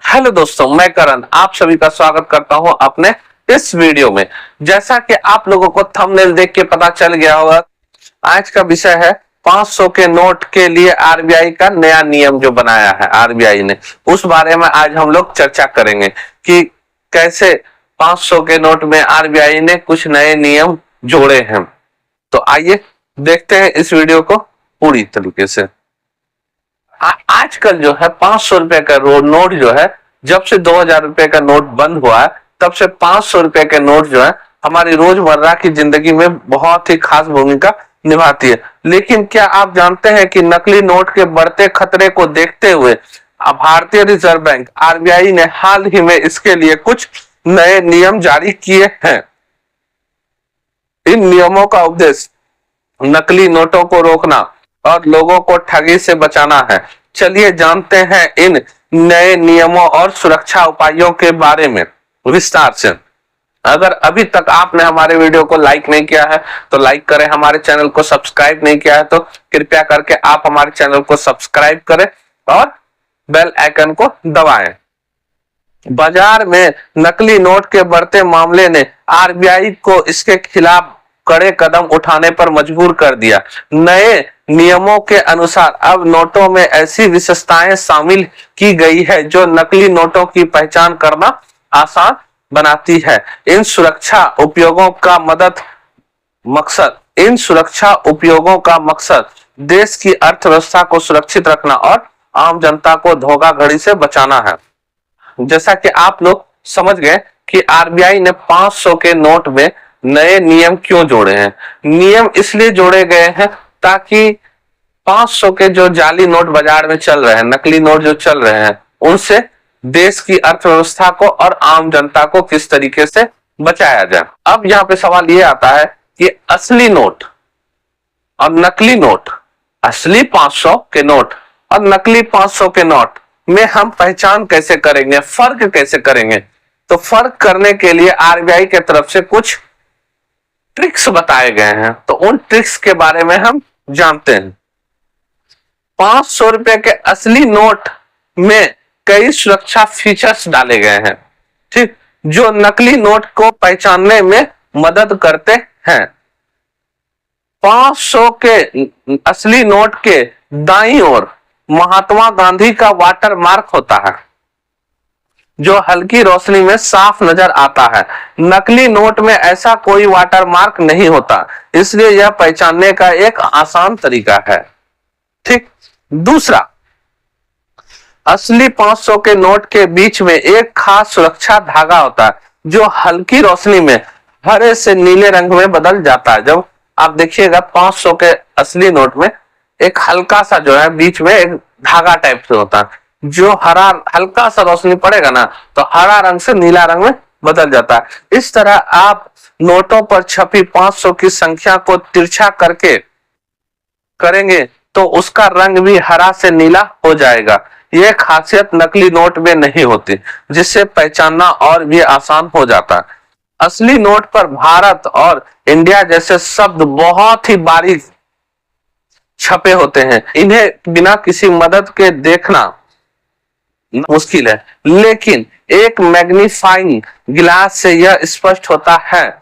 Hello दोस्तों, मैं करण आप सभी का स्वागत करता हूं अपने इस वीडियो में। जैसा कि आप लोगों को थंबनेल देख के पता चल गया होगा, आज का विषय है 500 के नोट के लिए आरबीआई का नया नियम जो बनाया है आरबीआई ने, उस बारे में आज हम लोग चर्चा करेंगे कि कैसे 500 के नोट में आरबीआई ने कुछ नए नियम जोड़े हैं। तो आइए देखते हैं इस वीडियो को पूरी तरीके से। आजकल जो है 500 रुपए का नोट जो है, जब से 2000 रुपए का नोट बंद हुआ है तब से 500 रुपए के नोट जो है हमारी रोजमर्रा की जिंदगी में बहुत ही खास भूमिका निभाती है। लेकिन क्या आप जानते हैं कि नकली नोट के बढ़ते खतरे को देखते हुए भारतीय रिजर्व बैंक आरबीआई ने हाल ही में इसके लिए कुछ नए नियम जारी किए हैं। इन नियमों का उद्देश्य नकली नोटों को रोकना और लोगों को ठगी से बचाना है। चलिए जानते हैं इन नए नियमों और सुरक्षा उपायों के बारे में विस्तार से। अगर अभी तक आपने हमारे वीडियो को लाइक नहीं किया है तो लाइक करें, हमारे चैनल को सब्सक्राइब नहीं किया है तो कृपया करके आप हमारे चैनल को सब्सक्राइब करें और बेल आइकन को दबाएं। बाजार में नकली नोट के बढ़ते मामले ने आरबीआई को इसके खिलाफ कड़े कदम उठाने पर मजबूर कर दिया। नए नियमों के अनुसार अब नोटों में ऐसी विशेषताएं शामिल की गई है जो नकली नोटों की पहचान करना आसान बनाती है। इन सुरक्षा उपयोगों का मकसद देश की अर्थव्यवस्था को सुरक्षित रखना और आम जनता को धोखाधड़ी से बचाना है। जैसा कि आप लोग समझ गए कि आरबीआई ने 500 के नोट में नए नियम क्यों जोड़े हैं। नियम इसलिए जोड़े गए हैं ताकि 500 के जो जाली नोट बाजार में चल रहे हैं, नकली नोट जो चल रहे हैं, उनसे देश की अर्थव्यवस्था को और आम जनता को किस तरीके से बचाया जाए। अब यहाँ पे सवाल ये आता है कि असली नोट और नकली नोट, असली 500 के नोट और नकली 500 के नोट में हम पहचान कैसे करेंगे, फर्क कैसे करेंगे। तो फर्क करने के लिए आरबीआई के तरफ से कुछ ट्रिक्स बताए गए हैं, तो उन ट्रिक्स के बारे में हम जानते हैं। 500 रुपए के असली नोट में कई सुरक्षा फीचर्स डाले गए हैं, ठीक, जो नकली नोट को पहचानने में मदद करते हैं। 500 के असली नोट के दाईं ओर महात्मा गांधी का वाटर मार्क होता है जो हल्की रोशनी में साफ नजर आता है। नकली नोट में ऐसा कोई वाटर मार्क नहीं होता, इसलिए यह पहचानने का एक आसान तरीका है, ठीक। दूसरा, असली 500 के नोट के बीच में एक खास सुरक्षा धागा होता है जो हल्की रोशनी में हरे से नीले रंग में बदल जाता है। जब आप देखिएगा 500 के असली नोट में एक हल्का सा जो है बीच में एक धागा टाइप से होता है, जो हरा, हल्का सा रोशनी पड़ेगा ना तो हरा रंग से नीला रंग में बदल जाता है। इस तरह आप नोटों पर छपी 500 की संख्या को तिरछा करके करेंगे तो उसका रंग भी हरा से नीला हो जाएगा। यह खासियत नकली नोट में नहीं होती, जिससे पहचानना और भी आसान हो जाता है। असली नोट पर भारत और इंडिया जैसे शब्द बहुत ही बारीक छपे होते हैं, इन्हें बिना किसी मदद के देखना मुश्किल है, लेकिन एक मैग्नीफाइंग गिलास से यह स्पष्ट होता है।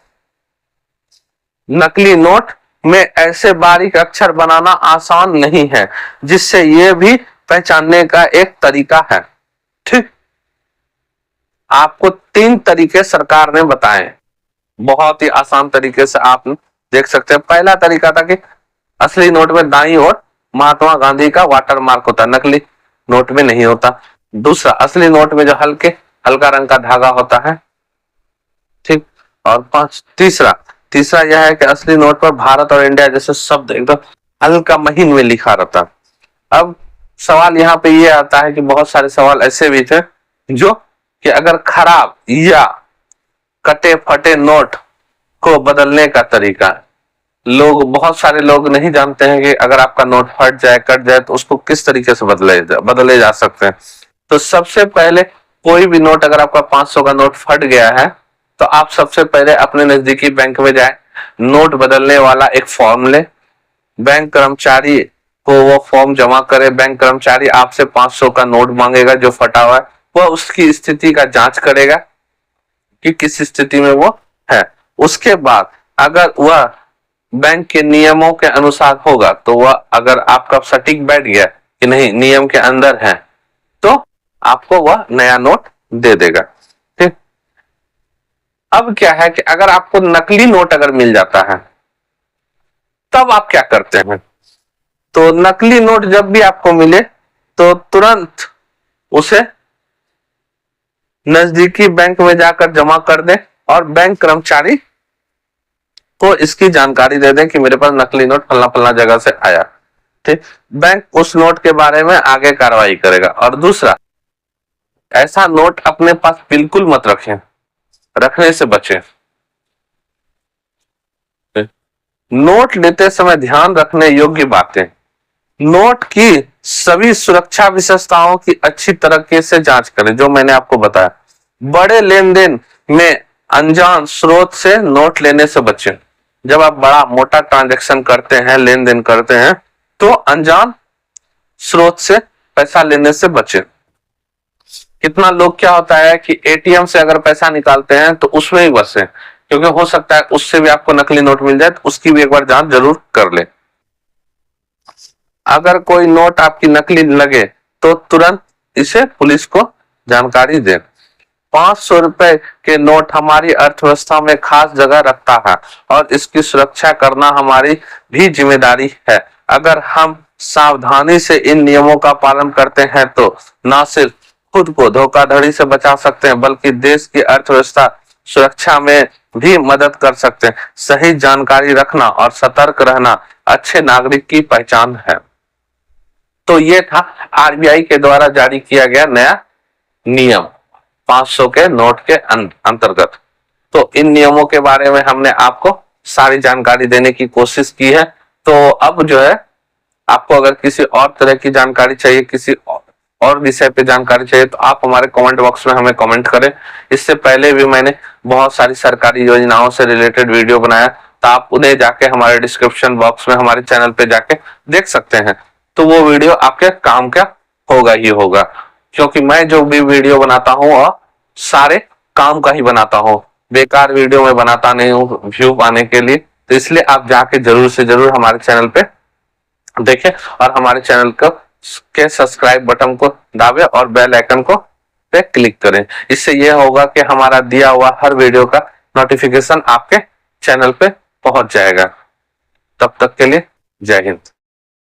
नकली नोट में ऐसे बारीक अक्षर बनाना आसान नहीं है, जिससे यह भी पहचानने का एक तरीका है, ठीक। आपको 3 तरीके सरकार ने बताए, बहुत ही आसान तरीके से आप देख सकते हैं। पहला तरीका था कि असली नोट में दाईं ओर महात्मा गांधी का वाटर मार्क होता है, नकली नोट में नहीं होता। दूसरा, असली नोट में जो हल्का रंग का धागा होता है, ठीक। और तीसरा यह है कि असली नोट पर भारत और इंडिया जैसे शब्द एकदम हल्का महीन में लिखा रहता। अब सवाल यहाँ पे ये आता है कि बहुत सारे सवाल ऐसे भी थे जो कि अगर खराब या कटे फटे नोट को बदलने का तरीका, बहुत सारे लोग नहीं जानते हैं कि अगर आपका नोट फट जाए, कट जाए तो उसको किस तरीके से बदले जा सकते हैं। तो सबसे पहले कोई भी नोट, अगर आपका 500 का नोट फट गया है तो आप सबसे पहले अपने नजदीकी बैंक में जाए, नोट बदलने वाला एक फॉर्म ले, बैंक कर्मचारी को वो फॉर्म जमा करे। बैंक कर्मचारी आपसे 500 का नोट मांगेगा जो फटा हुआ है, वह उसकी स्थिति का जांच करेगा कि किस स्थिति में वो है। उसके बाद अगर वह बैंक के नियमों के अनुसार होगा तो वह, अगर आपका सटीक बैठ गया कि नहीं नियम के अंदर है, तो आपको वह नया नोट दे देगा। ठीक। अब क्या है कि अगर आपको नकली नोट अगर मिल जाता है तब आप क्या करते हैं? तो नकली नोट जब भी आपको मिले तो तुरंत उसे नजदीकी बैंक में जाकर जमा कर दें और बैंक कर्मचारी को इसकी जानकारी दे दें कि मेरे पास नकली नोट फलना फलना जगह से आया। ठीक। बैंक उस नोट के बारे में आगे कार्रवाई करेगा। और दूसरा, ऐसा नोट अपने पास बिल्कुल मत रखें, रखने से बचें। नोट लेते समय ध्यान रखने योग्य बातें, नोट की सभी सुरक्षा विशेषताओं की अच्छी तरीके से जांच करें, जो मैंने आपको बताया। बड़े लेन देन में अनजान स्रोत से नोट लेने से बचें। जब आप बड़ा मोटा ट्रांजैक्शन करते हैं, लेन देन करते हैं, तो अनजान स्रोत से पैसा लेने से बचें। कितना लोग क्या होता है कि एटीएम से अगर पैसा निकालते हैं तो उसमें ही बसे, क्योंकि हो सकता है उससे भी आपको नकली नोट मिल जाए, तो उसकी भी एक बार जांच जरूर कर ले। अगर कोई नोट आपकी नकली लगे तो तुरंत इसे पुलिस को जानकारी दें। 500 रुपए के नोट हमारी अर्थव्यवस्था में खास जगह रखता है और इसकी सुरक्षा करना हमारी भी जिम्मेदारी है। अगर हम सावधानी से इन नियमों का पालन करते हैं तो न सिर्फ खुद को धोखाधड़ी से बचा सकते हैं, बल्कि देश की अर्थव्यवस्था सुरक्षा में भी मदद कर सकते हैं। सही जानकारी रखना और सतर्क रहना अच्छे नागरिक की पहचान है। तो ये था आरबीआई के द्वारा जारी किया गया नया नियम 500 के नोट के अंतर्गत। तो इन नियमों के बारे में हमने आपको सारी जानकारी देने की कोशिश की है। तो अब जो है, आपको अगर किसी और तरह की जानकारी चाहिए, किसी और विषय पे जानकारी चाहिए, तो आप हमारे कमेंट बॉक्स में हमें कमेंट करें। इससे पहले भी मैंने बहुत सारी सरकारी योजनाओं से रिलेटेड वीडियो बनाया, तो आप उन्हें जाके हमारे डिस्क्रिप्शन बॉक्स में हमारे चैनल पे जाके देख सकते हैं। तो वो वीडियो आपके काम का होगा ही होगा, क्योंकि मैं जो भी वीडियो बनाता हूँ वह सारे काम का ही बनाता हूँ, बेकार वीडियो में बनाता नहीं हूँ व्यू पाने के लिए। तो इसलिए आप जाके जरूर से जरूर हमारे चैनल पे देखें और हमारे चैनल को के सब्सक्राइब बटन को दाबे और बेल आइकन को पे क्लिक करें। इससे यह होगा कि हमारा दिया हुआ हर वीडियो का नोटिफिकेशन आपके चैनल पे पहुंच जाएगा। तब तक के लिए जय हिंद।